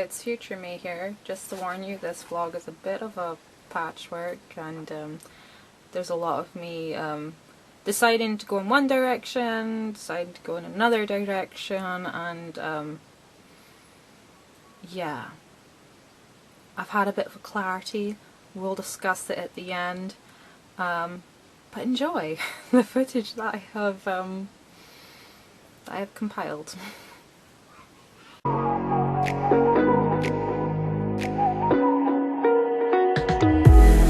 it's Future Me here. Just to warn you, this vlog is a bit of a patchwork, and there's a lot of me deciding to go in one direction, deciding to go in another direction, and yeah, I've had a bit of a clarity. We'll discuss it at the end, but enjoy the footage that I have compiled.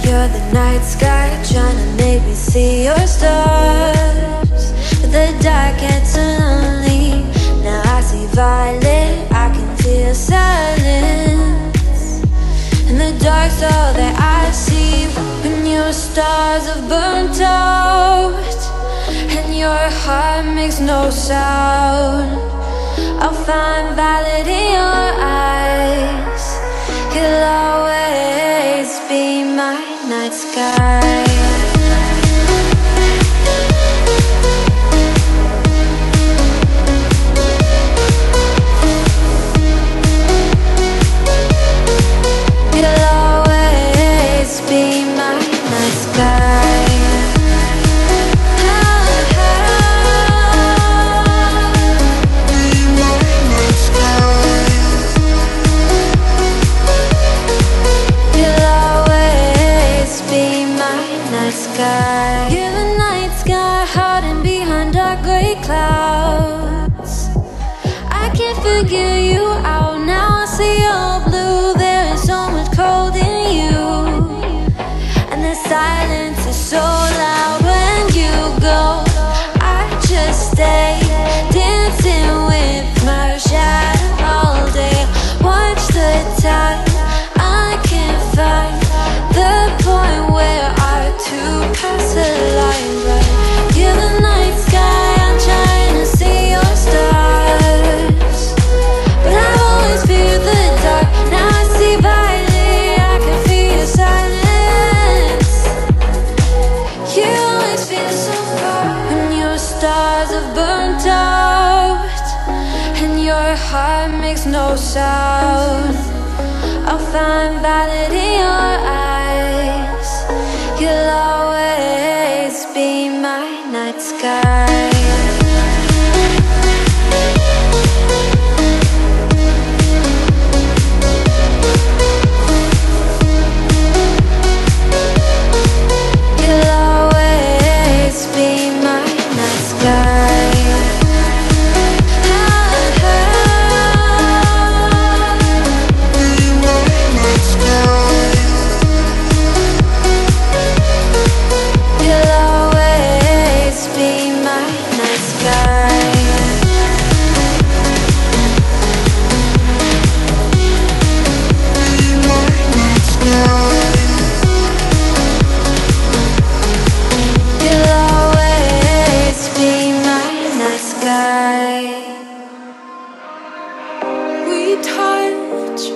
You're the night sky, trying to make me see your stars, but the dark gets lonely. Now I see violet, I can feel silence. In the dark's all that I see. When your stars have burnt out and your heart makes no sound, I'll find violet in your eyes. You'll always be my night sky. You'll always be my night sky. You're the night sky, hiding behind dark gray clouds. I can't figure you out now. I see all blue. There is so much cold in you, and the silence is so loud when you go. I just stay dancing with my shadow all day. Watch the tide. I can't find the point where to pass the line, but you're the night sky. I'm trying to see your stars, but I've always feared the dark. Now I see violet, I can feel your silence. You always feel so far. When your stars have burnt out and your heart makes no sound, I'll find violet in your eyes. You'll always be my night sky. You'll always be my night sky.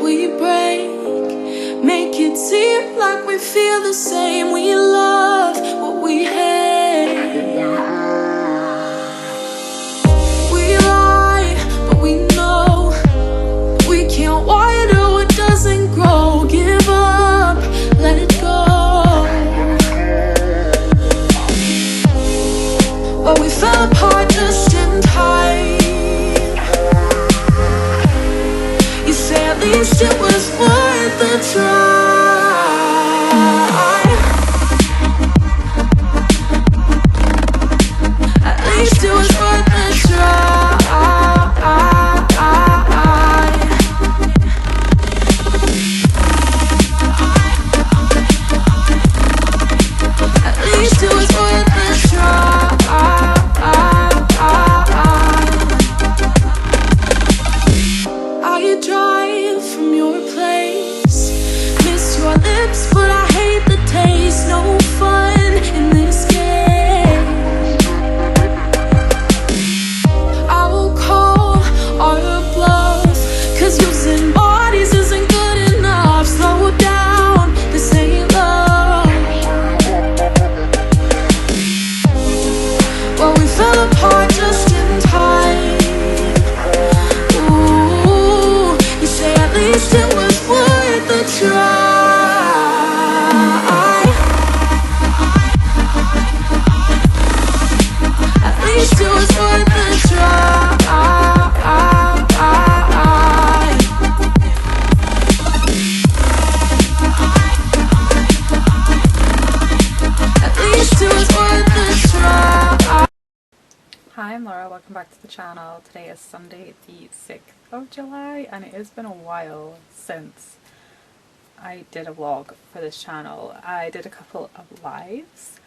We break, make it seem like we feel the same. We love what we hate. We lie, but we know we can't water what doesn't grow. Give up, let it go. But we fell apart just in time. At least it was worth the try. At least it was worth the try. At least it was worth the try. Are you dry from your place? Miss try. At least it was worth a try. At least it was worth a try. Hi, I'm Laura, welcome back to the channel. Today is Sunday the 6th of July and it has been a while since I did a vlog for this channel. I did a couple of lives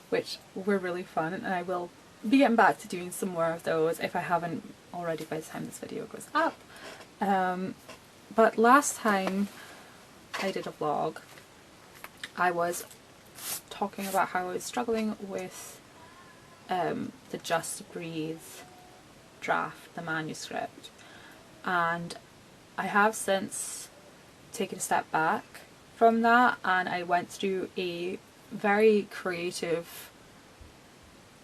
which were really fun and I will be getting back to doing some more of those if I haven't already by the time this video goes up. But last time I did a vlog I was talking about how I was struggling with the Just Breathe draft, the manuscript, and I have since taken a step back from that and I went through a very creative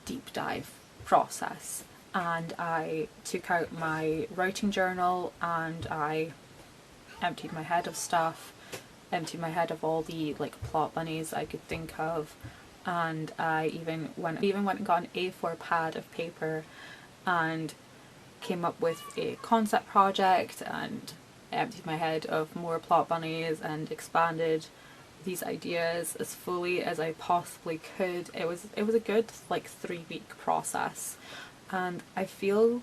deep dive process and I took out my writing journal and I emptied my head of stuff, emptied my head of all the like plot bunnies I could think of, and I even went and got an A4 pad of paper and came up with a concept project and emptied my head of more plot bunnies and expanded these ideas as fully as I possibly could. It was a good like 3-week process and I feel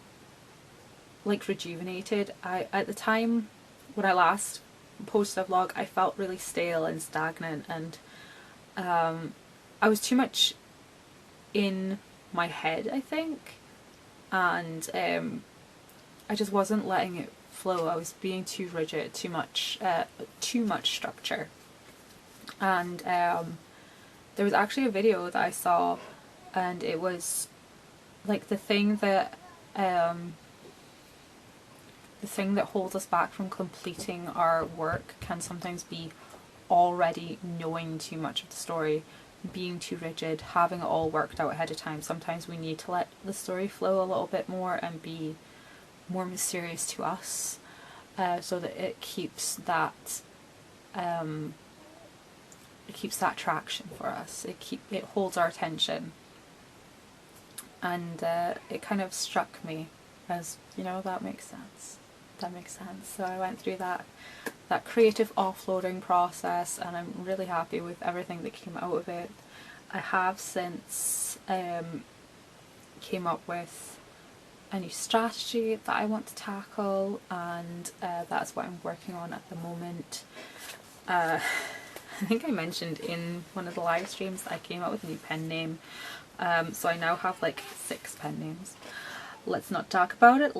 like rejuvenated. At the time when I last posted a vlog I felt really stale and stagnant and I was too much in my head, I think, and I just wasn't letting it flow. I was being too rigid, too much structure. And there was actually a video that I saw, and it was like the thing that holds us back from completing our work can sometimes be already knowing too much of the story, being too rigid, having it all worked out ahead of time. Sometimes we need to let the story flow a little bit more and be more mysterious to us, so that it keeps that traction for us. It holds our attention, and it kind of struck me as, you know, that makes sense. So I went through that creative offloading process and I'm really happy with everything that came out of it. I have since came up with a new strategy that I want to tackle, and that's what I'm working on at the moment. I think I mentioned in one of the live streams that I came up with a new pen name, so I now have like 6 pen names. Let's not talk about it.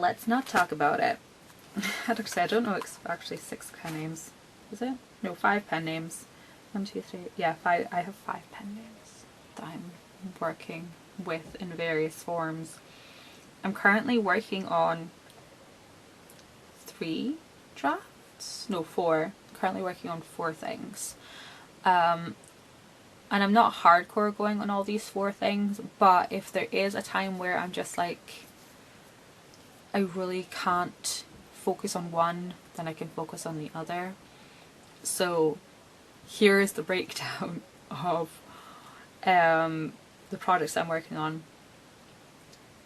Actually, I don't know, it's actually 6 pen names. Is it? No, 5 pen names. 1, 2, 3. Yeah, 5. I have 5 pen names that I'm working with in various forms. I'm currently working on 3 drafts. No, 4. I'm currently working on 4 things. And I'm not hardcore going on all these 4 things, but if there is a time where I'm just like, I really can't focus on one, then I can focus on the other. So here is the breakdown of the projects I'm working on.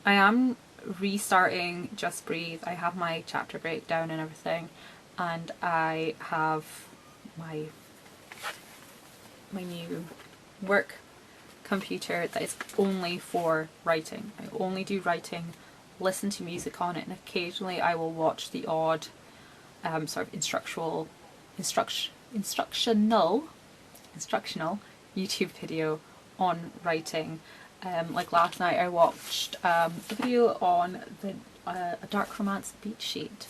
I am restarting Just Breathe. I have my chapter breakdown and everything, and I have my new work computer that is only for writing. I only do writing, listen to music on it, and occasionally I will watch the odd sort of instructional YouTube video on writing. Like last night I watched a video on a dark romance beat sheet,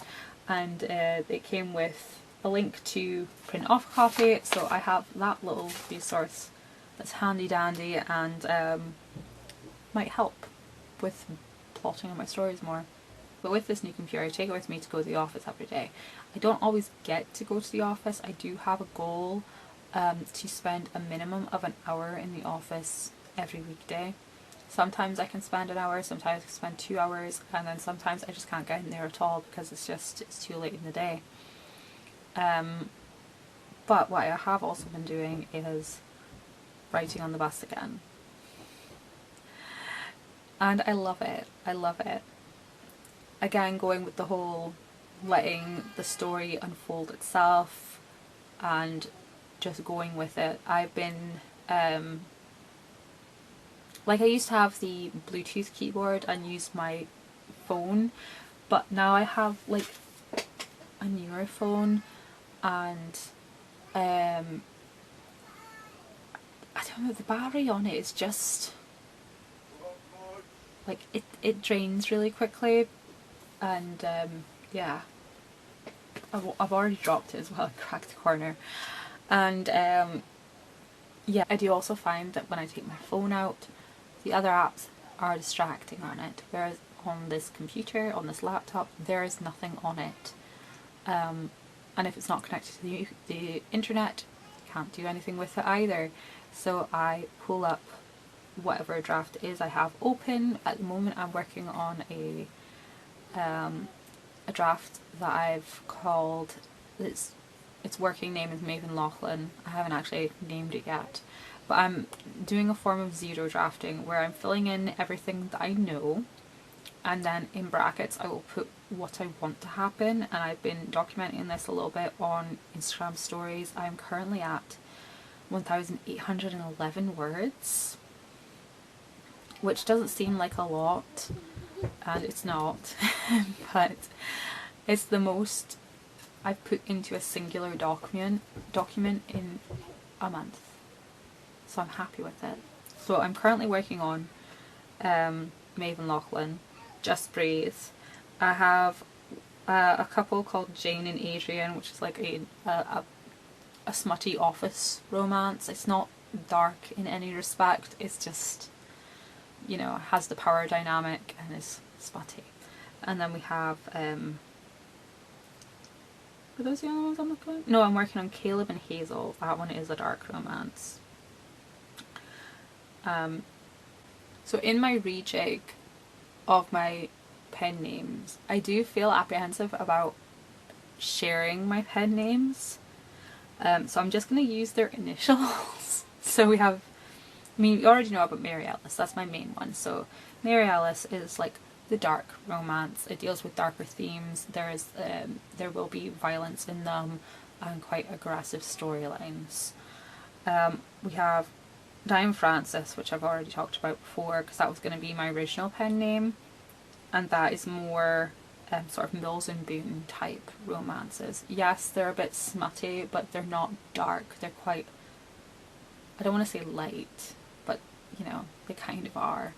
and it came with a link to print off a copy, so I have that little resource that's handy dandy and might help with plotting on my stories more. But with this new computer I take it with me to go to the office every day. I don't always get to go to the office. I do have a goal to spend a minimum of an hour in the office every weekday. Sometimes I can spend an hour, sometimes I can spend 2 hours, and then sometimes I just can't get in there at all because it's too late in the day. But what I have also been doing is writing on the bus again. And I love it. I love it. Again, going with the whole letting the story unfold itself and just going with it. I've been like, I used to have the Bluetooth keyboard and use my phone, but now I have like a newer phone, and I don't know, the battery on it is just like it drains really quickly, and yeah, I've already dropped it as well, cracked the corner, and yeah, I do also find that when I take my phone out, the other apps are distracting on it, whereas on this computer, on this laptop, there is nothing on it. And if it's not connected to the internet, you can't do anything with it either. So I pull up whatever draft it is I have open. At the moment I'm working on a draft that I've called, its working name is Maven Lachlan. I haven't actually named it yet. But I'm doing a form of zero drafting where I'm filling in everything that I know, and then in brackets I will put what I want to happen, and I've been documenting this a little bit on Instagram stories. I'm currently at 1,811 words, which doesn't seem like a lot, and it's not, but it's the most I've put into a singular document in a month. So I'm happy with it. So I'm currently working on Maven Lachlan, Just Breathe. I have a couple called Jane and Adrian, which is like a smutty office romance. It's not dark in any respect, it's just, you know, it has the power dynamic and is smutty. And then we have are those the only ones I'm looking at? No, I'm working on Caleb and Hazel. That one is a dark romance. So in my rejig of my pen names, I do feel apprehensive about sharing my pen names. So I'm just going to use their initials. So we have, I mean, you already know about Mary Ellis, that's my main one. So Mary Ellis is like the dark romance. It deals with darker themes. There will be violence in them and quite aggressive storylines. We have Diane Francis, which I've already talked about before, because that was going to be my original pen name, and that is more sort of Mills and Boon type romances. Yes, they're a bit smutty, but they're not dark. They're quite, I don't want to say light, but you know, they kind of are.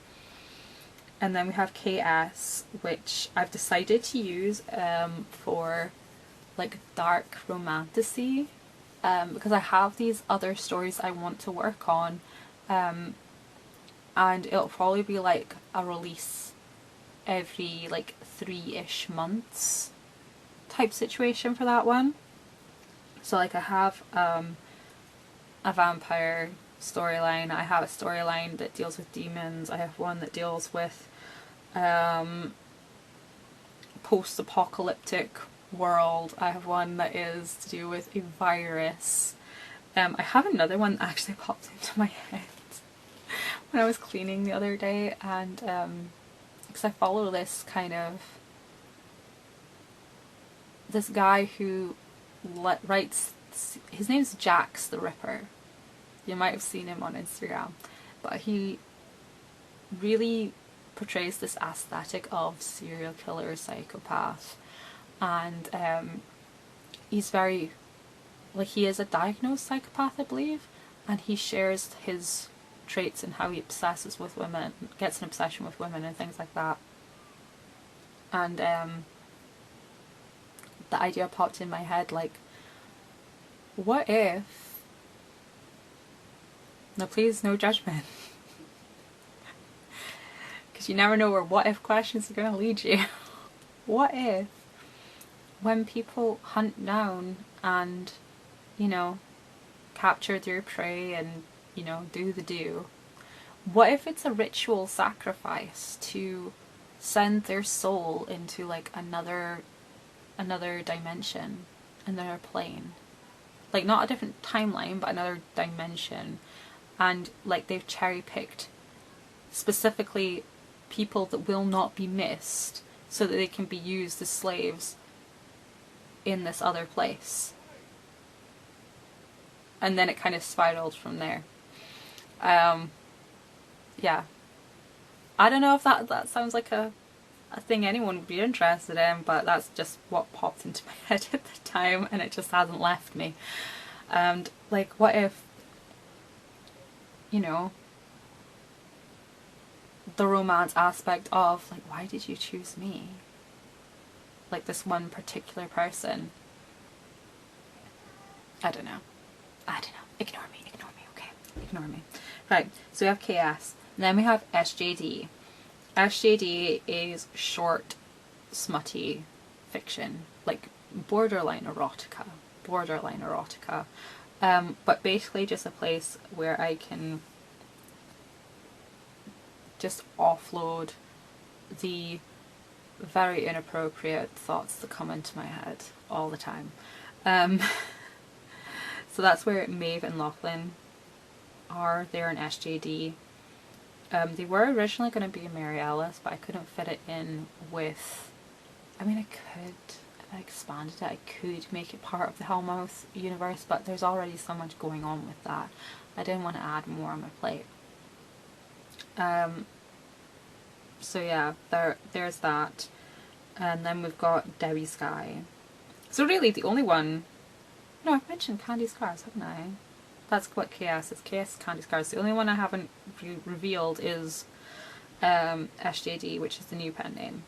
And then we have KS, which I've decided to use for like dark romantasy, because I have these other stories I want to work on, and it'll probably be like a release every like 3-ish months type situation for that one. So like I have a vampire storyline, I have a storyline that deals with demons, I have one that deals with post-apocalyptic world, I have one that is to do with a virus. I have another one that actually popped into my head when I was cleaning the other day, and because I follow this guy who writes, his name's Jax the Ripper. You might have seen him on Instagram, but he really portrays this aesthetic of serial killer psychopath, and he's very, like, he is a diagnosed psychopath, I believe, and he shares his traits and how he obsesses with women, gets an obsession with women and things like that. And the idea popped in my head, like, what if, no please, no judgment, because you never know where what if questions are going to lead you. What if when people hunt down and, you know, capture their prey and, you know, do, what if it's a ritual sacrifice to send their soul into like another dimension, another plane? like not a different timeline, but another dimension. And like they've cherry picked specifically people that will not be missed so that they can be used as slaves in this other place. And then it kind of spiraled from there. Yeah. I don't know if that sounds like a thing anyone would be interested in, but that's just what popped into my head at the time, and it just hasn't left me. And like, what if, you know, the romance aspect of like, why did you choose me? Like this one particular person. I don't know. Ignore me, okay? Ignore me. Right, so we have KS. And then we have SJD. SJD is short, smutty fiction. Like borderline erotica. But basically just a place where I can just offload the very inappropriate thoughts that come into my head all the time. So that's where Maeve and Lachlan are. They're in SJD. They were originally going to be Mary Alice, but I couldn't fit it in with... I mean, I could, if I expanded it, I could make it part of the Hellmouth universe, but there's already so much going on with that. I didn't want to add more on my plate. So yeah, there's that. And then we've got Debbie Sky. So really the only one... No, I've mentioned Candy Scars, haven't I? That's what KS is. KS is Candy Scars. The only one I haven't revealed is SJD, which is the new pen name.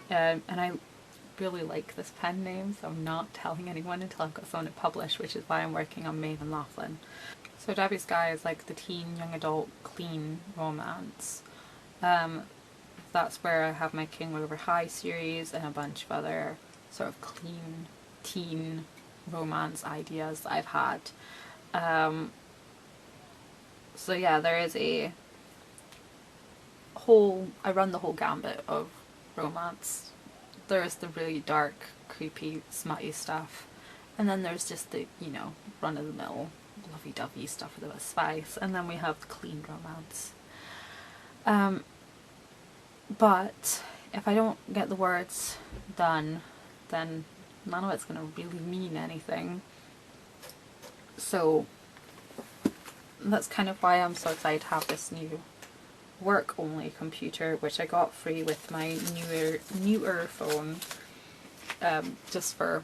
And I really like this pen name, so I'm not telling anyone until I've got something to publish, which is why I'm working on Maeve and Lachlan. So Debbie Sky is like the teen, young adult, clean romance. That's where I have my King Over High series and a bunch of other sort of clean teen romance ideas that I've had. So yeah, there is a whole... I run the whole gambit of romance. There's the really dark, creepy, smutty stuff. And then there's just the, you know, run-of-the-mill, lovey-dovey stuff with a bit of spice. And then we have the clean romance. But if I don't get the words done, then none of it's going to really mean anything. So that's kind of why I'm so excited to have this new work-only computer, which I got free with my newer phone. Just for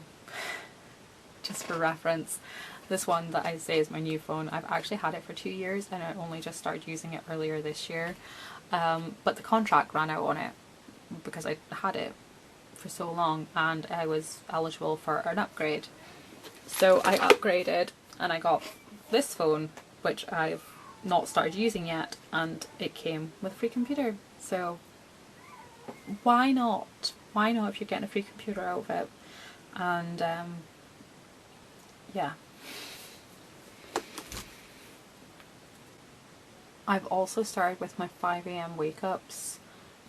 reference, this one that I say is my new phone, I've actually had it for 2 years and I only just started using it earlier this year. But the contract ran out on it because I had it for so long and I was eligible for an upgrade. So I upgraded and I got this phone, which I've not started using yet, and it came with a free computer. So why not? Why not if you're getting a free computer out of it? And yeah. I've also started with my 5 AM wake ups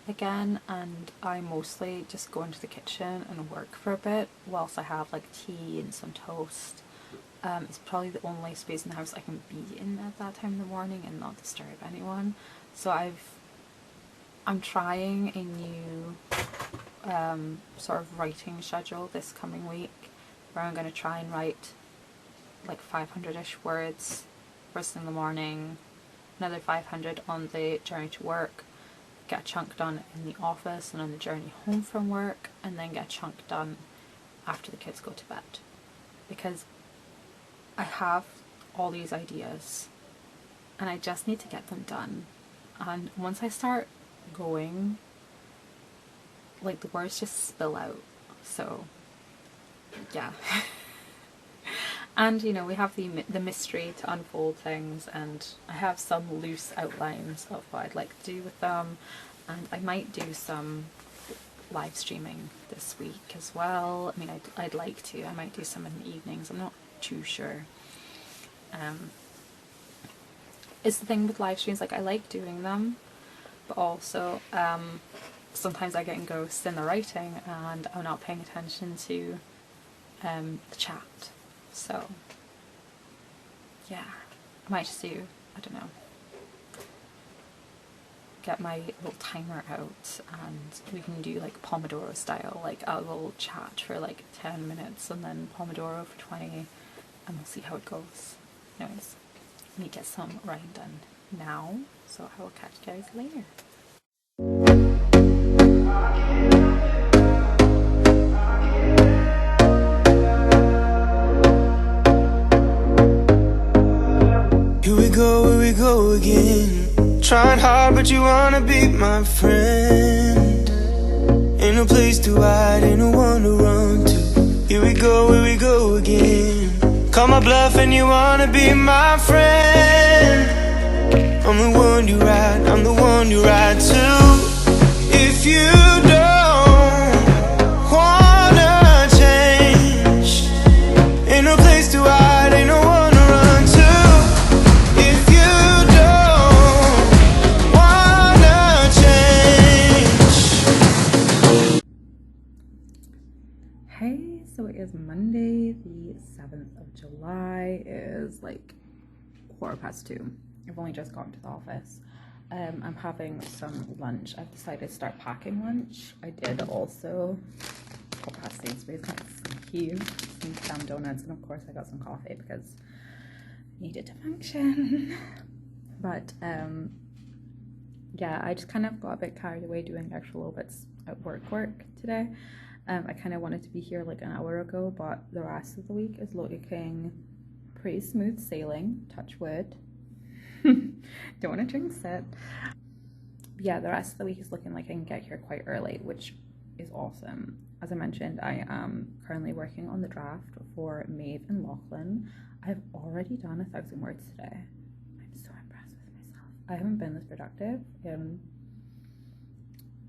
again, and I mostly just go into the kitchen and work for a bit whilst I have like tea and some toast. It's probably the only space in the house I can be in at that time in the morning and not disturb anyone. So I'm trying a new sort of writing schedule this coming week, where I'm going to try and write like 500-ish words first thing in the morning, another 500 on the journey to work, get a chunk done in the office and on the journey home from work, and then get a chunk done after the kids go to bed. Because I have all these ideas and I just need to get them done. And once I start going, like the words just spill out. So yeah. And you know, we have the mystery to unfold things, and I have some loose outlines of what I'd like to do with them, and I might do some live streaming this week as well. I mean, I'd like to. I might do some in the evenings. I'm not too sure. It's the thing with live streams, like I like doing them, but also sometimes I get engrossed in the writing and I'm not paying attention to the chat. So yeah, I might just do, I don't know, get my little timer out and we can do like Pomodoro style, like a little chat for like 10 minutes and then Pomodoro for 20, and we'll see how it goes. Anyways, let me get some writing done now, so I will catch you guys later. Here we go again. Trying hard, but you wanna be my friend. Ain't no place to hide, ain't no one to run to. Here we go again. Call my bluff and you wanna be my friend. I'm the one you ride, I'm the one you ride to. If you don't wanna change, ain't no place to hide, ain't no one to run to. If you don't wanna change. Hey, so it is Monday the 7th of July. It is like 2:15. I've only just gotten to the office. I'm having some lunch. I've decided to start packing lunch. I did also go past Sainsbury's and sneaky some donuts, and of course I got some coffee because I needed to function. But yeah, I just kind of got a bit carried away doing extra little bits at work today. I kind of wanted to be here like an hour ago, but the rest of the week is looking pretty smooth sailing, touch wood. Don't want to jinx it. But yeah, the rest of the week is looking like I can get here quite early, which is awesome. As I mentioned, I am currently working on the draft for Maeve and Lachlan. I've already done 1,000 words today. I'm so impressed with myself. I haven't been this productive in,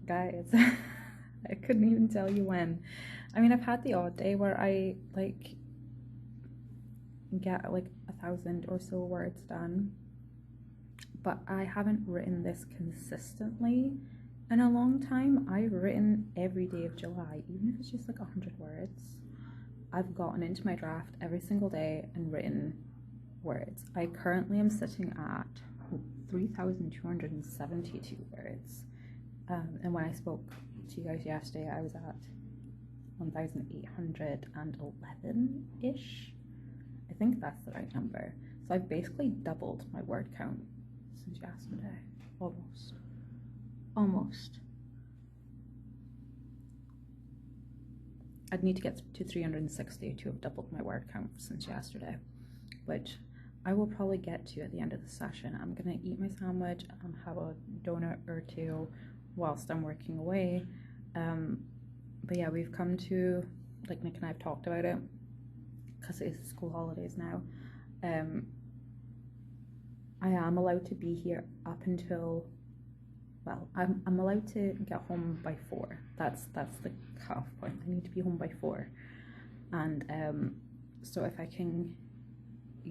guys, I couldn't even tell you when. I mean, I've had the odd day where I like get like 1,000 or so words done, but I haven't written this consistently in a long time. I've written every day of July, even if it's just like 100 words. I've gotten into my draft every single day and written words. I currently am sitting at 3,272 words. And when I spoke to you guys yesterday, I was at 1,811-ish. I think that's the right number. So I've basically doubled my word count since yesterday. Almost. I'd need to get to 360 to have doubled my word count since yesterday, which I will probably get to at the end of the session. I'm gonna eat my sandwich and have a donut or two whilst I'm working away. But yeah, we've come to, like Nick and I have talked about it, because it is school holidays now. I am allowed to be here up until, well, I'm allowed to get home by 4. That's the cutoff point. I need to be home by 4. And so if I can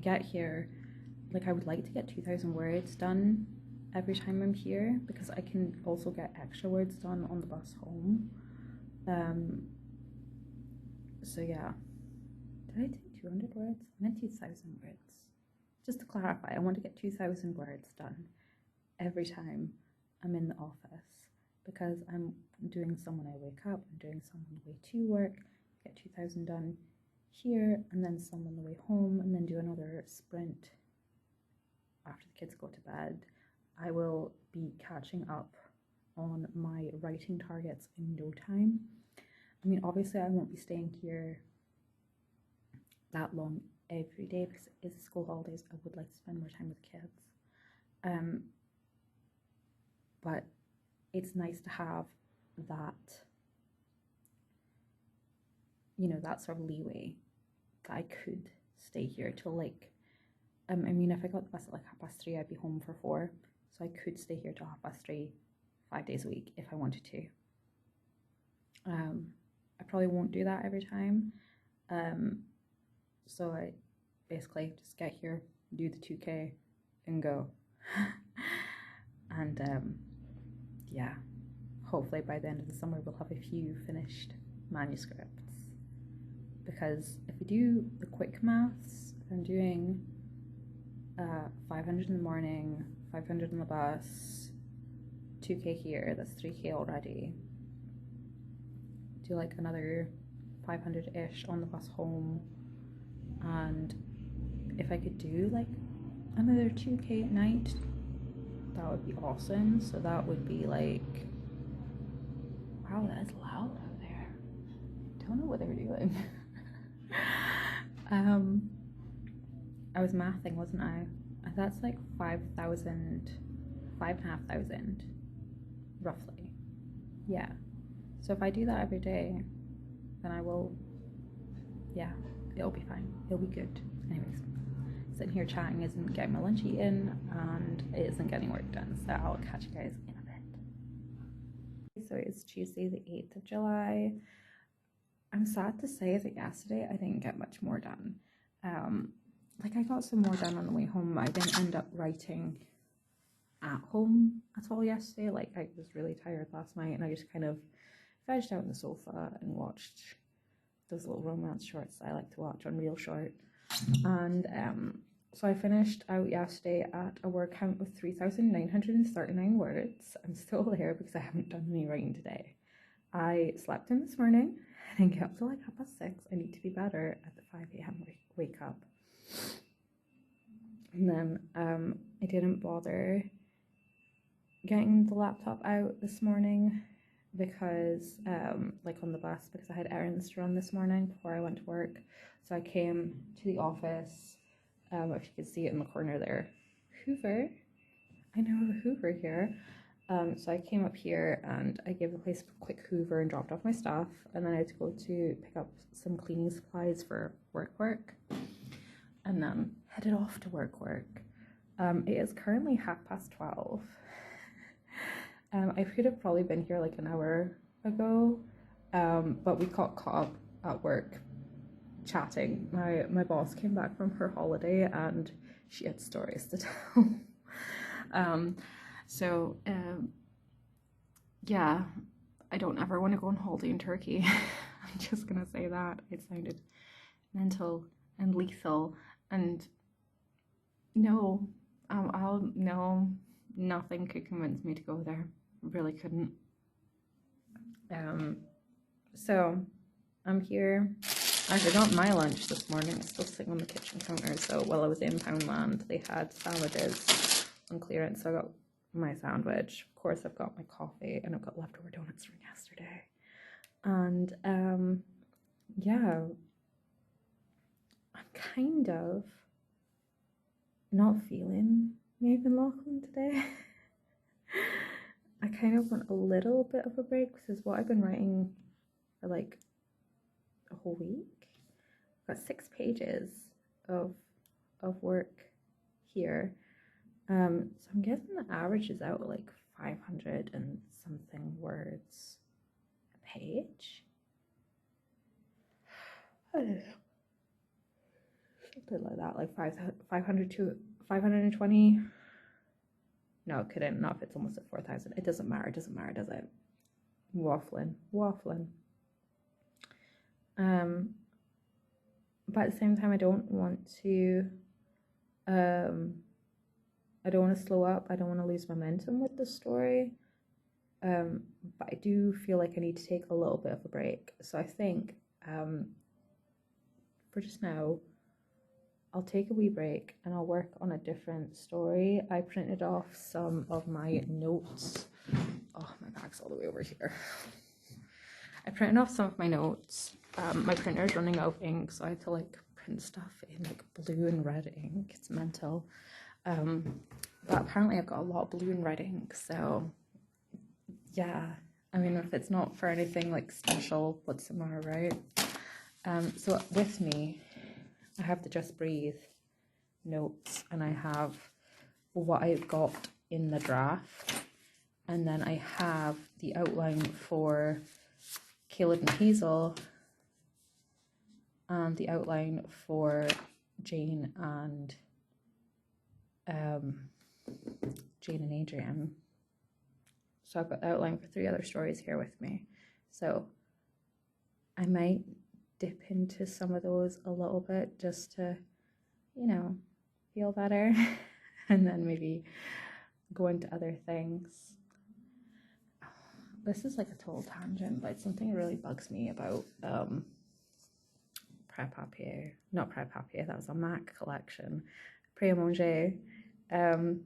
get here, like I would like to get 2,000 words done every time I'm here, because I can also get extra words done on the bus home. So yeah, did I do 200 words? I meant 2,000 words. Just to clarify, I want to get 2,000 words done every time I'm in the office, because I'm doing some when I wake up, I'm doing some on the way to work, get 2,000 done here, and then some on the way home, and then do another sprint after the kids go to bed. I will be catching up on my writing targets in no time. I mean, obviously I won't be staying here that long every day because it is school holidays. I would like to spend more time with kids. But it's nice to have that, you know, that sort of leeway that I could stay here till like, I mean, if I got the bus at like 3:30, I'd be home for 4. So I could stay here till 3:30, 5 days a week if I wanted to. I probably won't do that every time. So I basically just get here, do the 2K, and go. And yeah, hopefully by the end of the summer we'll have a few finished manuscripts. Because if we do the quick maths, I'm doing 500 in the morning, 500 on the bus, 2k here, that's 3k already. Do like another 500-ish on the bus home, and if I could do like another 2k at night, that would be awesome. So that would be like, wow, that is loud out there. Don't know what they're doing. I was mathing, wasn't I? That's like 5,500 roughly. Yeah. So if I do that every day, then I will, yeah, it'll be fine. It'll be good. Anyways, sitting here chatting isn't getting my lunch eaten, and it isn't getting work done. So I'll catch you guys in a bit. So it's Tuesday, the 8th of July. I'm sad to say that yesterday I didn't get much more done. Like I got some more done on the way home. I didn't end up writing at home at all yesterday. Like I was really tired last night, and I just kind of vegged out on the sofa and watched those little romance shorts that I like to watch on Real Short. And so I finished out yesterday at a word count of 3,939 words. I'm still there because I haven't done any writing today. I slept in this morning. I didn't get up till like 6:30. I need to be better at the 5 a.m. wake up. And then I didn't bother getting the laptop out this morning because like on the bus, because I had errands to run this morning before I went to work. So I came to the office, if you can see it in the corner there, Hoover. I know a Hoover here. So I came up here and I gave the place a quick hoover and dropped off my stuff, and then I had to go to pick up some cleaning supplies for work, and then headed off to work. It is currently 12:30. I could have probably been here like an hour ago, but we got caught up at work chatting. My boss came back from her holiday and she had stories to tell. Yeah, I don't ever want to go on holiday in Turkey. I'm just gonna say that. It sounded mental and lethal, and no, nothing could convince me to go there. Really couldn't. So I'm here. I forgot my lunch this morning. It's still sitting on the kitchen counter. So while I was in Poundland, they had sandwiches on clearance. So I got my sandwich. Of course, I've got my coffee, and I've got leftover donuts from yesterday. And yeah, I'm kind of not feeling Maven Lachlan today. I kind of want a little bit of a break. This is what I've been writing for like a whole week. I've got 6 pages of work here. So I'm guessing the average is out like 500 and something words a page. I don't know. Something like that, like 500 to 520. No, kidding, not if it's almost at 4,000. It doesn't matter, does it? Waffling. But at the same time, I don't want to slow up. I don't want to lose momentum with the story. But I do feel like I need to take a little bit of a break. So I think for just now, I'll take a wee break and I'll work on a different story. I printed off some of my notes. Oh, my bag's all the way over here. I printed off some of my notes. My printer's running out of ink, so I have to like print stuff in like blue and red ink. It's mental. But apparently I've got a lot of blue and red ink, so yeah. I mean, if it's not for anything like special, what's the matter, right? So with me, I have the Just Breathe notes, and I have what I've got in the draft, and then I have the outline for Caleb and Hazel, and the outline for Jane and Adrian. So I've got the outline for 3 other stories here with me. So I might dip into some of those a little bit just to, you know, feel better. and then maybe go into other things. This is like a total tangent, but it's something that really bugs me about Prêt-à-Papier. Not Prêt-à-Papier, that was a MAC collection. Prêt-à-Manger. Do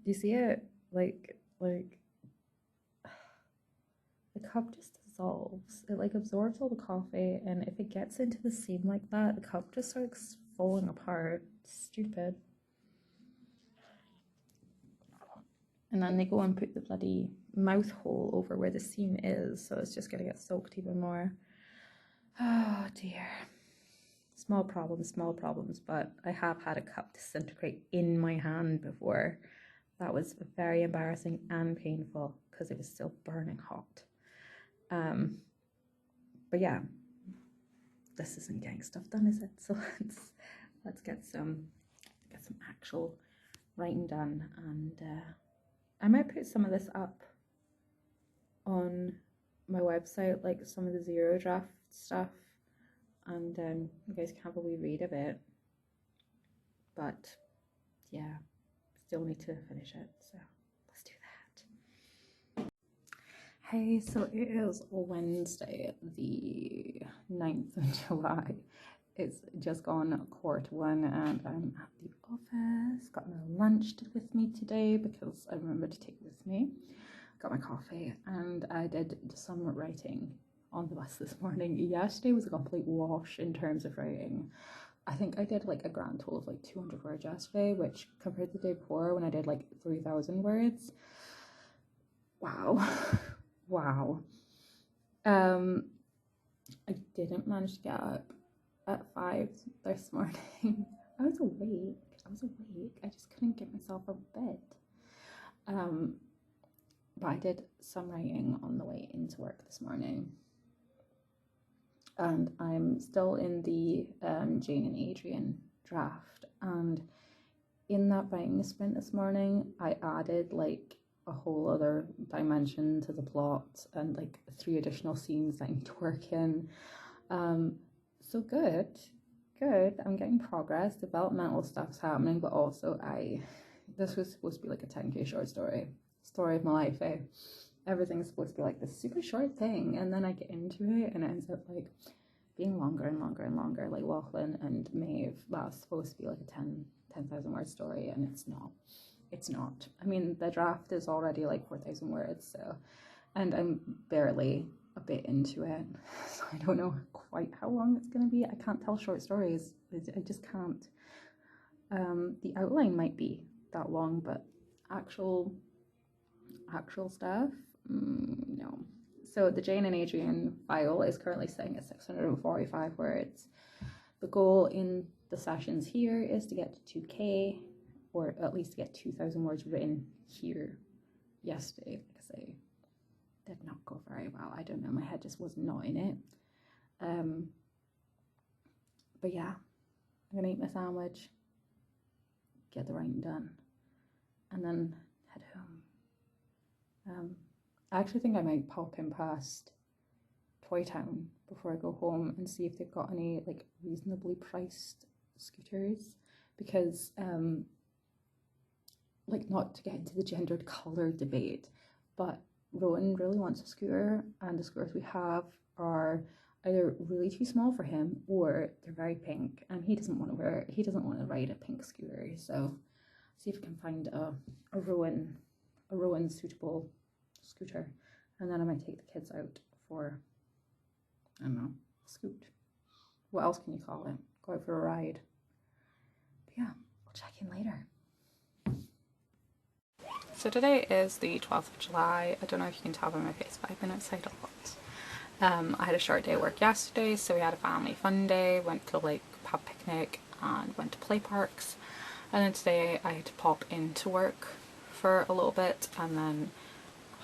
you see it? Like the cup just dissolves. It like absorbs all the coffee, and if it gets into the seam like that, the cup just starts falling apart. It's stupid. And then they go and put the bloody mouth hole over where the seam is, so it's just gonna get soaked even more. Oh dear. Small problems, but I have had a cup disintegrate in my hand before. That was very embarrassing and painful because it was still burning hot. But yeah, this isn't getting stuff done, is it? So let's get some actual writing done, and I might put some of this up on my website, like some of the zero draft stuff, and you guys can have a wee read of it. But yeah, still need to finish it, so let's do that. Hey, so it is Wednesday, the 9th of July. It's just gone 1:15 and I'm at the office. Got my lunch with me today because I remembered to take it with me. Got my coffee, and I did some writing on the bus this morning. Yesterday was a complete wash in terms of writing. I think I did like a grand total of like 200 words yesterday, which compared to the day before when I did like 3,000 words. Wow. Wow. I didn't manage to get up at 5 this morning. I was awake. I just couldn't get myself out of bed. But I did some writing on the way into work this morning. And I'm still in the Jane and Adrian draft. And in that writing sprint this morning, I added like a whole other dimension to the plot and like 3 additional scenes that I need to work in. So good. I'm getting progress. Developmental stuff's happening, but also this was supposed to be like a 10K short story of my life, eh? Everything's supposed to be like this super short thing, and then I get into it and it ends up like being longer and longer and longer, like Lachlan and Maeve. That's supposed to be like a 10,000 word story, and it's not. I mean, the draft is already like 4,000 words, so, and I'm barely a bit into it, so I don't know quite how long it's gonna be. I can't tell short stories. I just can't. The outline might be that long, but actual stuff, no. So the Jane and Adrian file is currently sitting at 645 words. The goal in the sessions here is to get to 2K, or at least to get 2,000 words written here. Yesterday, like I say, did not go very well. I don't know, my head just was not in it. But yeah, I'm gonna eat my sandwich, get the writing done, and then head home. I actually think I might pop in past Toy Town before I go home and see if they've got any like reasonably priced scooters, because like, not to get into the gendered colour debate, but Rowan really wants a scooter, and the scooters we have are either really too small for him or they're very pink, and he doesn't want to ride a pink scooter. So see if we can find a Rowan suitable scooter, and then I might take the kids out for, I don't know, a scoot. What else can you call it? Go out for a ride. But yeah, we'll check in later. So today is the 12th of July. I don't know if you can tell by my face, but I've been outside a lot. I had a short day of work yesterday, so we had a family fun day, went to like pub picnic and went to play parks. And then today I had to pop into work for a little bit, and then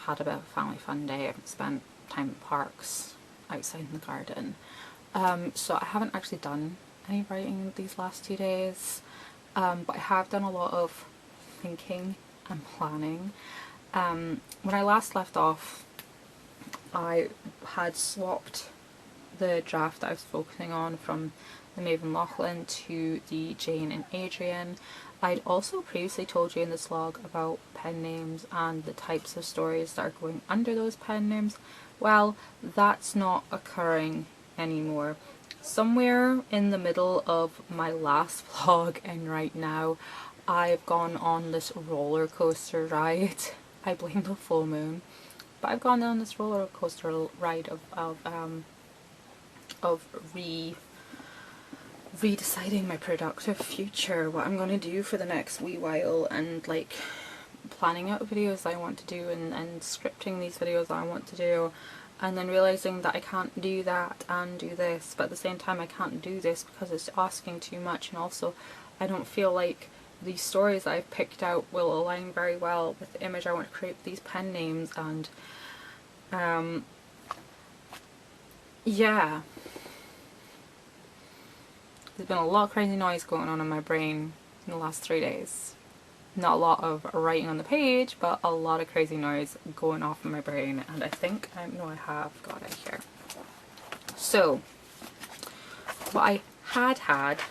had a bit of a family fun day. I've spent time in parks, outside in the garden. So I haven't actually done any writing these last 2 days, but I have done a lot of thinking and planning. When I last left off, I had swapped the draft that I was focusing on from the Maven Lachlan to the Jane and Adrian. I'd also previously told you in this vlog about pen names and the types of stories that are going under those pen names. Well, that's not occurring anymore. Somewhere in the middle of my last vlog and right now, I've gone on this roller coaster ride. I blame the full moon, but I've gone on this roller coaster ride of redeciding my productive future, what I'm going to do for the next wee while, and like planning out videos I want to do and scripting these videos I want to do, and then realising that I can't do that and do this, but at the same time I can't do this because it's asking too much, and also I don't feel like these stories that I've picked out will align very well with the image I want to create with these pen names. And yeah, there's been a lot of crazy noise going on in my brain in the last 3 days. Not a lot of writing on the page, but a lot of crazy noise going off in my brain, and I think I have got it here. So what I had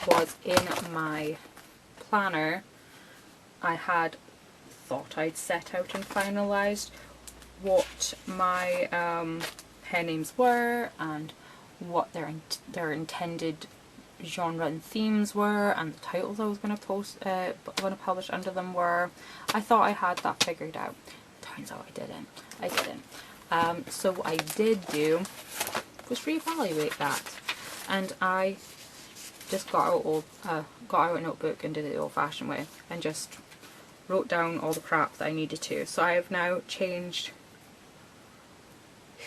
was in my planner. I had thought I'd set out and finalised what my pen names were and what their intended genre and themes were, and the titles I was going to publish under them were. I thought I had that figured out. Turns out I didn't. So what I did do was reevaluate that, and I just got out a notebook and did it the old-fashioned way and just wrote down all the crap that I needed to. So I have now changed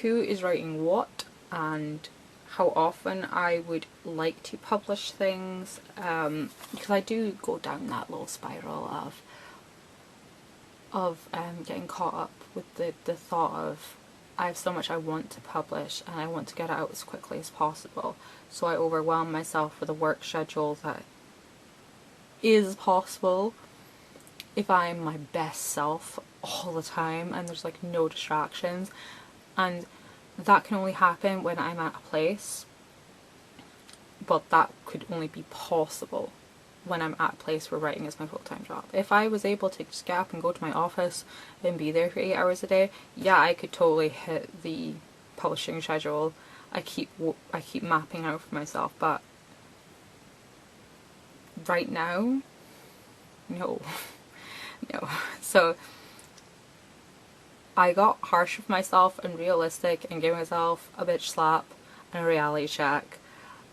who is writing what and how often I would like to publish things, because I do go down that little spiral of getting caught up with the thought of I have so much I want to publish and I want to get it out as quickly as possible, so I overwhelm myself with a work schedule that is possible if I'm my best self all the time and there's like no distractions, and that can only happen when I'm at a place, but that could only be possible when I'm at a place where writing is my full-time job. If I was able to just get up and go to my office and be there for 8 hours a day, yeah, I could totally hit the publishing schedule I keep mapping out for myself, but right now, no. No. So I got harsh with myself and realistic and gave myself a bitch slap and a reality check,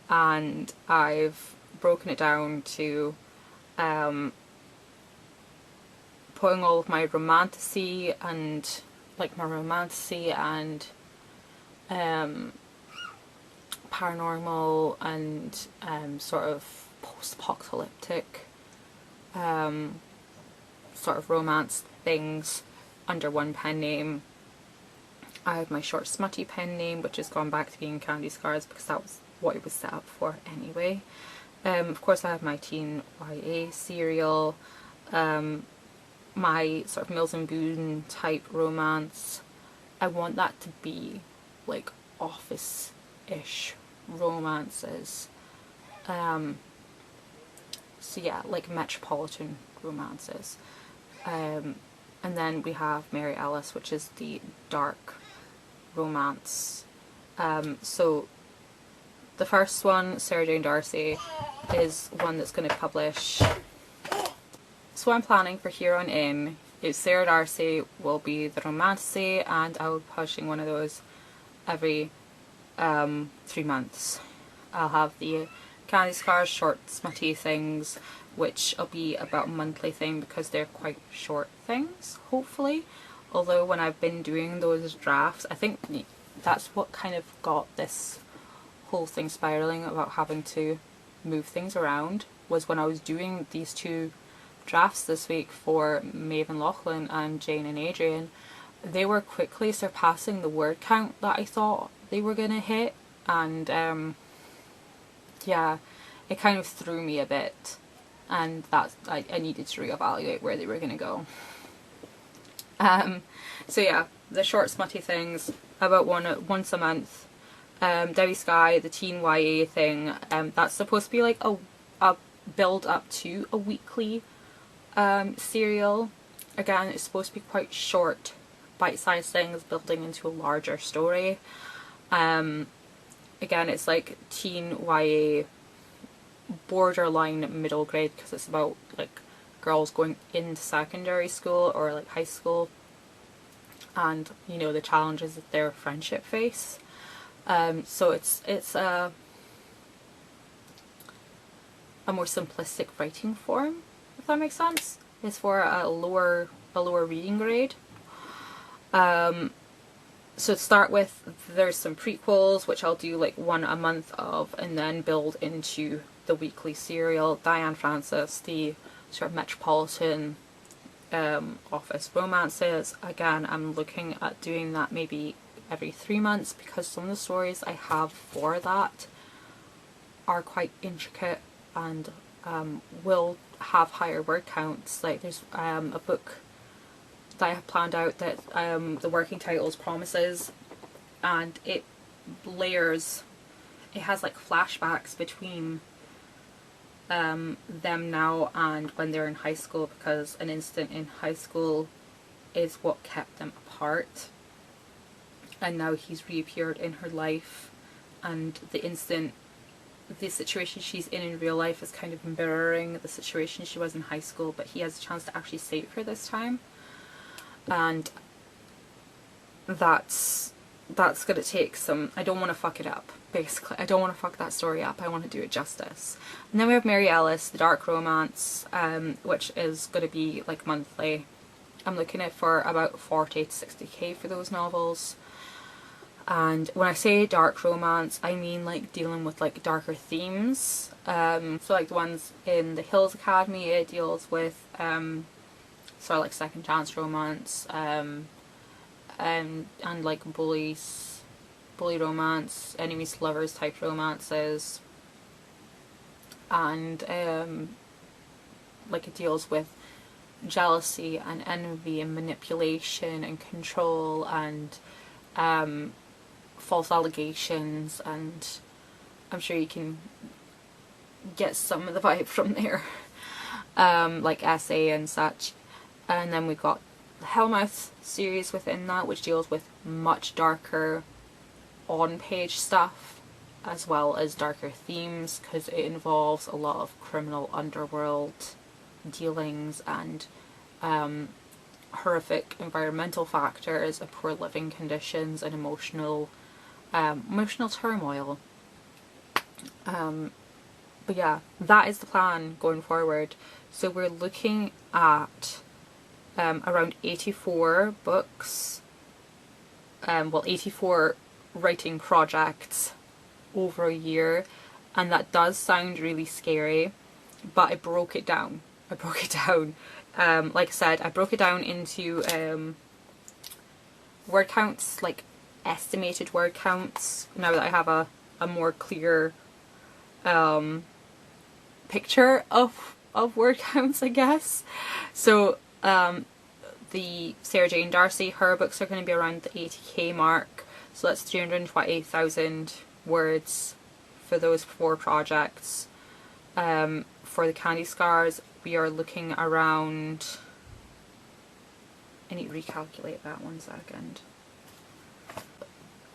and I've broken it down to putting all of my romantasy and paranormal and sort of post-apocalyptic sort of romance things under one pen name. I have my short smutty pen name, which has gone back to being Candy Scars because that was what it was set up for anyway. Of course I have my teen YA serial, my sort of Mills and Boon type romance. I want that to be like office-ish romances. So yeah, like metropolitan romances. And then we have Mary Ellis, which is the dark romance. So the first one, Sarah Jane Darcy, is one that's going to publish. So what I'm planning for here on in is Sarah Darcy will be the romantasy, and I will be publishing one of those every 3 months. I'll have the Candy Scars short smutty things, which will be about a monthly thing because they're quite short things, hopefully. Although when I've been doing those drafts, I think that's what kind of got this whole thing spiraling about having to move things around, was when I was doing these 2 drafts this week for Maven Lachlan and Jane and Adrian. They were quickly surpassing the word count that I thought they were gonna hit, and yeah, it kind of threw me a bit, and that's I needed to reevaluate where they were gonna go. So yeah, the short smutty things about once a month, Debbie Sky, the teen YA thing, that's supposed to be like a build up to a weekly serial. Again, it's supposed to be quite short, bite-sized things building into a larger story. Again, it's like teen YA, borderline middle grade, because it's about like girls going into secondary school or like high school, and you know, the challenges that their friendship face. So it's a more simplistic writing form, if that makes sense. It's for a lower reading grade. So to start with, there's some prequels, which I'll do like one a month of, and then build into the weekly serial. Diane Francis, the sort of metropolitan office romances. Again, I'm looking at doing that maybe every 3 months, because some of the stories I have for that are quite intricate and will have higher word counts. Like there's a book that I have planned out that the working title is Promises, and it layers, it has like flashbacks between them now and when they're in high school, because an incident in high school is what kept them apart, and now he's reappeared in her life, and the situation she's in real life is kind of mirroring the situation she was in high school, but he has a chance to actually save her this time. And that's gonna take some, I don't want to fuck it up, basically. I don't want to fuck that story up, I want to do it justice. And then we have Mary Ellis, the dark romance, which is going to be like monthly. I'm looking at for about 40 to 60k for those novels. And when I say dark romance, I mean like dealing with like darker themes. So like the ones in the Hills Academy, it deals with sort of like second chance romance, and like bully romance, enemies to lovers type romances, and like it deals with jealousy and envy and manipulation and control and false allegations, and I'm sure you can get some of the vibe from there, like essay and such. And then we've got the Hellmouth series within that, which deals with much darker on-page stuff as well as darker themes, because it involves a lot of criminal underworld dealings and horrific environmental factors and poor living conditions and emotional turmoil. But yeah, that is the plan going forward. So we're looking at around 84 books, 84 writing projects over a year, and that does sound really scary, but I broke it down. Like I said, I broke it down into word counts, like estimated word counts, now that I have a more clear picture of word counts, I guess. So the Sarah Jane Darcy, her books are going to be around the 80k mark, so that's 328,000 words for those 4 projects. For the Candy Scars, we are looking around, I need to recalculate that 1 second.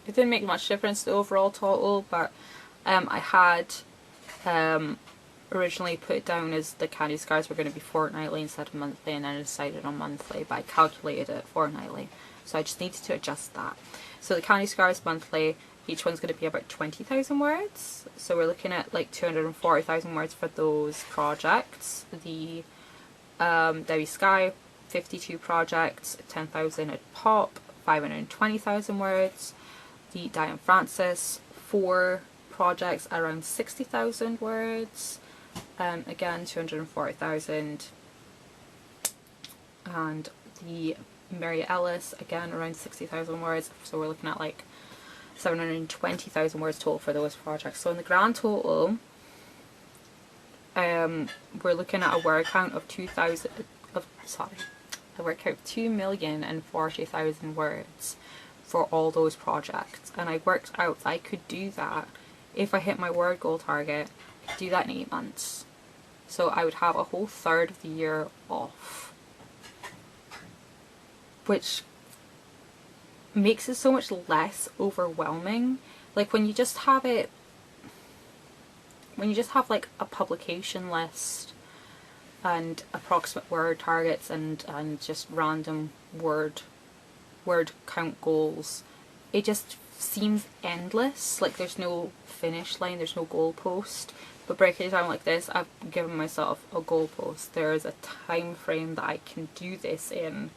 It didn't make much difference to the overall total, but I had originally put it down as the Candy Scars were going to be fortnightly instead of monthly, and then I decided on monthly, but I calculated it fortnightly, so I just needed to adjust that. So the Candy Scars monthly, each one's going to be about 20,000 words, so we're looking at like 240,000 words for those projects. The Debbie Sky, 52 projects, 10,000 a pop, 520,000 words. The Diane Francis, 4 projects, around 60,000 words. Again, 240,000. And the Mary Ellis, again, around 60,000 words. So we're looking at like 720,000 words total for those projects. So in the grand total, we're looking at a word count of 2,040,000 words. for all those projects, and I worked out that I could do that if I hit my word goal target. I could do that in 8 months. So I would have a whole third of the year off, which makes it so much less overwhelming. Like when you just have it, when you just have like a publication list and approximate word targets and just random word count goals, it just seems endless. Like there's no finish line, there's no goal post. But breaking it down like this, I've given myself a goal post. There is a time frame that I can do this in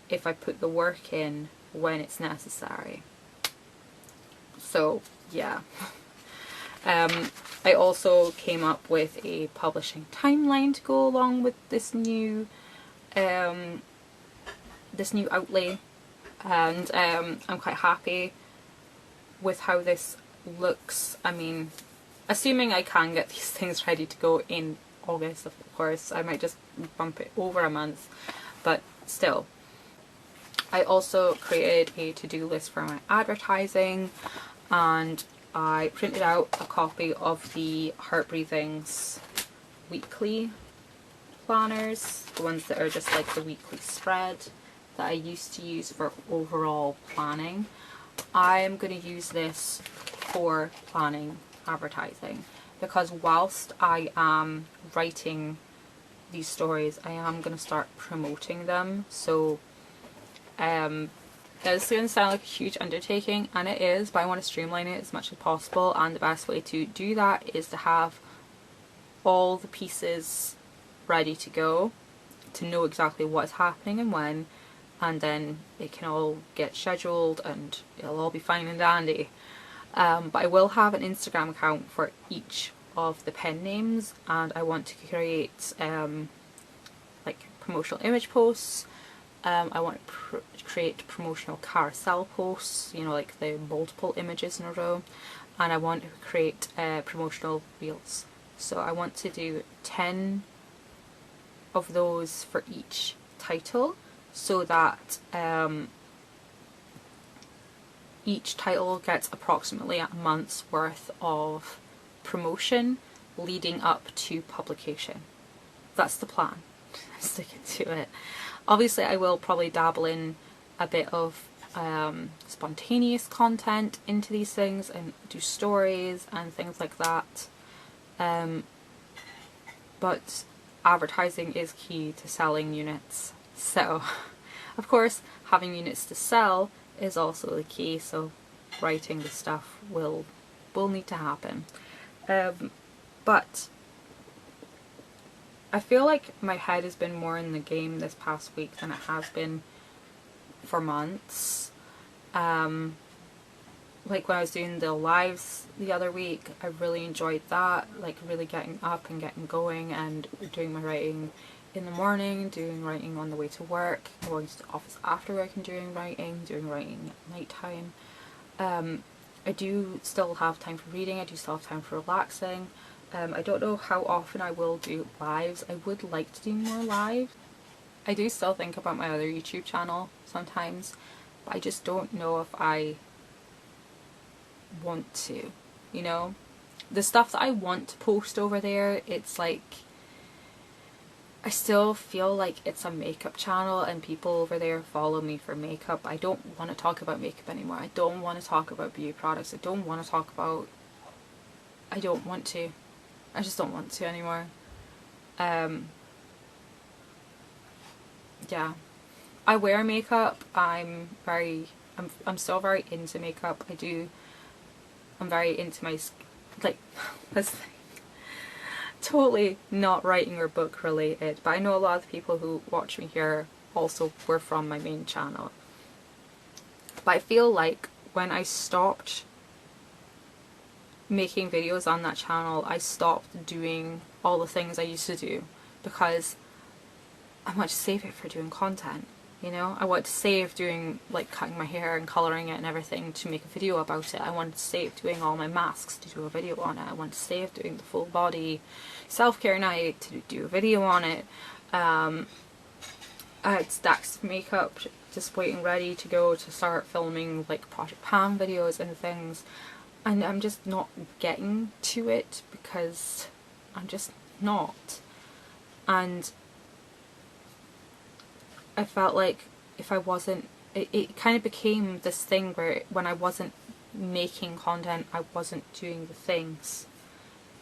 if I put the work in when it's necessary. So yeah. I also came up with a publishing timeline to go along with this new outlay, and I'm quite happy with how this looks. I mean, assuming I can get these things ready to go in August, of course, I might just bump it over a month, but still. I also created a to-do list for my advertising, and I printed out a copy of the Heart Breathings weekly planners, the ones that are just like the weekly spread that I used to use for overall planning. I am going to use this for planning advertising, because whilst I am writing these stories, I am going to start promoting them. So it's going to sound like a huge undertaking, and it is, but I want to streamline it as much as possible, and the best way to do that is to have all the pieces ready to go, to know exactly what's happening and when, and then it can all get scheduled and it'll all be fine and dandy. But I will have an Instagram account for each of the pen names, and I want to create like promotional image posts. I want to create promotional carousel posts, you know, like the multiple images in a row, and I want to create promotional reels. So I want to do 10 of those for each title, so that each title gets approximately a month's worth of promotion leading up to publication. That's the plan. I'm sticking to it. Obviously I will probably dabble in a bit of spontaneous content into these things and do stories and things like that. But advertising is key to selling units. So, of course, having units to sell is also the key, so writing the stuff will need to happen. But I feel like my head has been more in the game this past week than it has been for months. Like when I was doing the lives the other week, I really enjoyed that, like really getting up and getting going and doing my writing in the morning, doing writing on the way to work, going to the office after work and doing writing at night time. I do still have time for reading, I do still have time for relaxing. I don't know how often I will do lives. I would like to do more live. I do still think about my other YouTube channel sometimes, but I just don't know if I want to, you know? The stuff that I want to post over there, it's like, I still feel like it's a makeup channel and people over there follow me for makeup. I don't want to talk about makeup anymore. I don't want to talk about beauty products. I don't want to talk about... I don't want to. I just don't want to anymore. Yeah. I wear makeup. I'm still very into makeup. I'm very into my... like, that's the thing. Totally not writing or book related, but I know a lot of the people who watch me here also were from my main channel. But I feel like when I stopped making videos on that channel, I stopped doing all the things I used to do, because I want to save it for doing content, you know? I want to save doing, like, cutting my hair and colouring it and everything to make a video about it. I want to save doing all my masks to do a video on it. I want to save doing the full body self-care night to do a video on it. I had stacks of makeup just waiting ready to go to start filming like Project Pam videos and things, and I'm just not getting to it because I'm just not. And I felt like if I wasn't, it kind of became this thing where when I wasn't making content, I wasn't doing the things.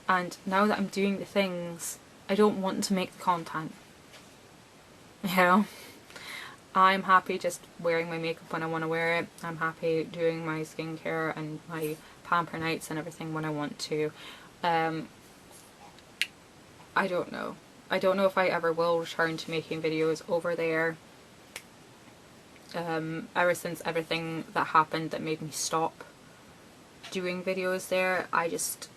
And now that I'm doing the things, I don't want to make the content. You know? I'm happy just wearing my makeup when I want to wear it. I'm happy doing my skincare and my pamper nights and everything when I want to. I don't know. I don't know if I ever will return to making videos over there. Ever since everything that happened that made me stop doing videos there, I just...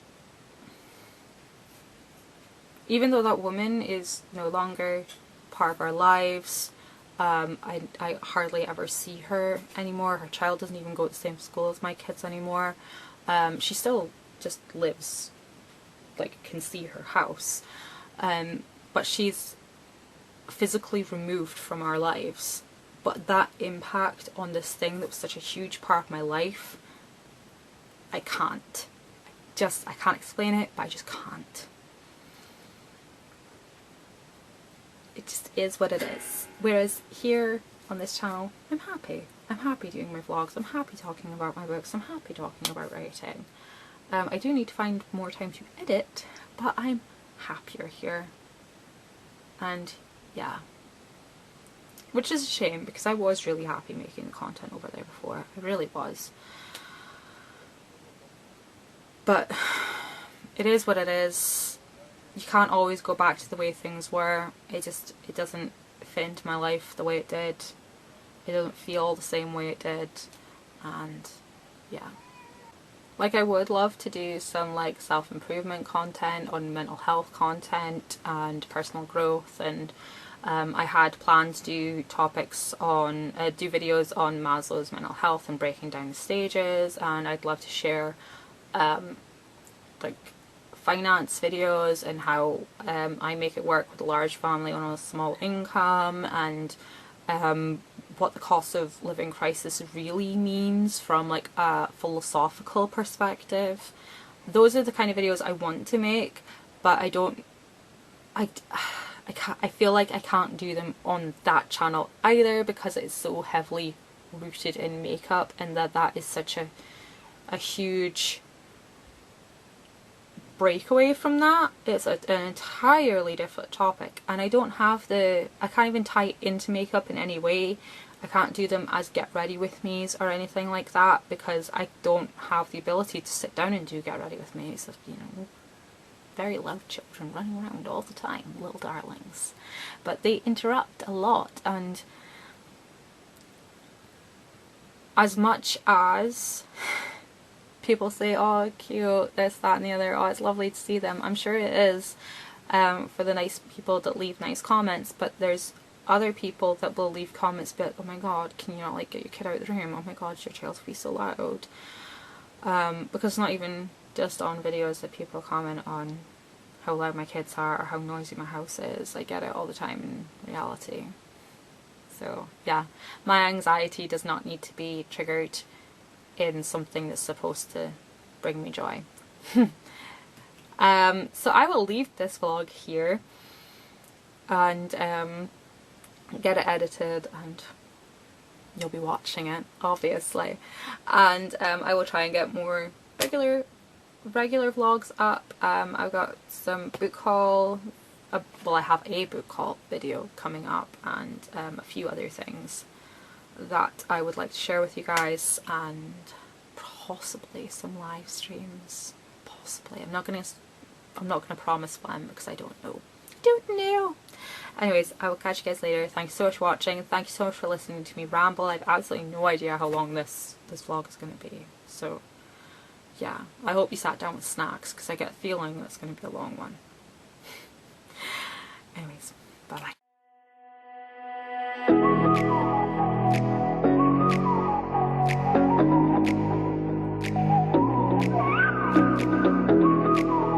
Even though that woman is no longer part of our lives, I hardly ever see her anymore. Her child doesn't even go to the same school as my kids anymore. She still just lives, like, can see her house. But she's physically removed from our lives. But that impact on this thing that was such a huge part of my life, I can't. I can't explain it, but I just can't. It just is what it is. Whereas here on this channel, I'm happy. I'm happy doing my vlogs. I'm happy talking about my books. I'm happy talking about writing. I do need to find more time to edit, but I'm happier here. And yeah. Which is a shame, because I was really happy making the content over there before. I really was. But it is what it is. You can't always go back to the way things were. It doesn't fit into my life the way it did. It doesn't feel the same way it did. And yeah. Like, I would love to do some like self-improvement content, on mental health content and personal growth, and I had planned to do topics on, do videos on Maslow's mental health and breaking down the stages, and I'd love to share like finance videos and how I make it work with a large family on a small income, and what the cost of living crisis really means from like a philosophical perspective. Those are the kind of videos I want to make, but I feel like I can't do them on that channel either, because it's so heavily rooted in makeup, and that is such a huge breakaway from that. It's an entirely different topic, and I can't even tie it into makeup in any way. I can't do them as get ready with me's or anything like that, because I don't have the ability to sit down and do get ready with me's. You know, very loud children running around all the time, little darlings. But they interrupt a lot, and as much as people say, oh cute, this, that and the other, oh it's lovely to see them, I'm sure it is for the nice people that leave nice comments, but there's other people that will leave comments but, oh my god, can you not like get your kid out of the room, oh my god, your child's be so loud. Because it's not even just on videos that people comment on how loud my kids are or how noisy my house is. I get it all the time in reality. So yeah, my anxiety does not need to be triggered in something that's supposed to bring me joy. So I will leave this vlog here and get it edited, and you'll be watching it obviously, and I will try and get more regular vlogs up. I've got some book haul, well I have a book haul video coming up, and a few other things that I would like to share with you guys, and possibly some live streams, possibly. I'm not gonna promise when, because I don't know. Anyways, I will catch you guys later. Thank you so much for watching. Thank you so much for listening to me ramble. I have absolutely no idea how long this vlog is going to be. So yeah, I hope you sat down with snacks, because I get a feeling that's going to be a long one. Anyways, bye bye.